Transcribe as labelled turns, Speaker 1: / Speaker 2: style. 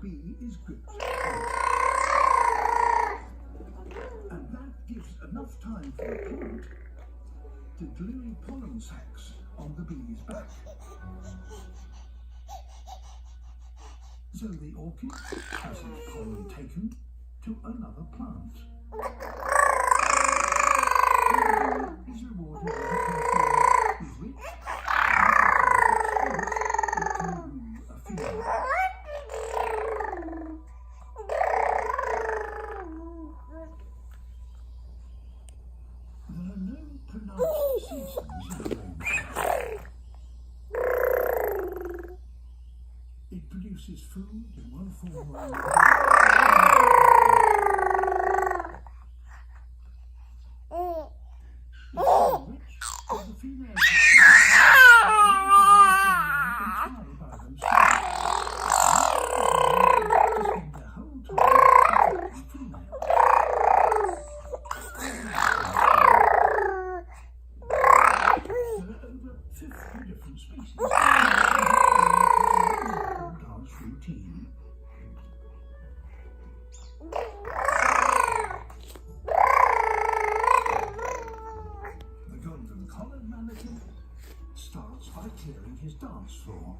Speaker 1: bee is gripped and that gives enough time for the plant to glue pollen sacs on the bee's back. So the orchid has its pollen taken to another plant. The bee is rewarded with a perfume is rich and it can woo a female. There are no pronounced seasons in the rainforest. It produces food in one form or another. It's so rich that the females entirely by themselves. To spend their whole time with the female. There are over 50 different species. Dance routine. The golden collared mannequin starts by clearing his dance floor.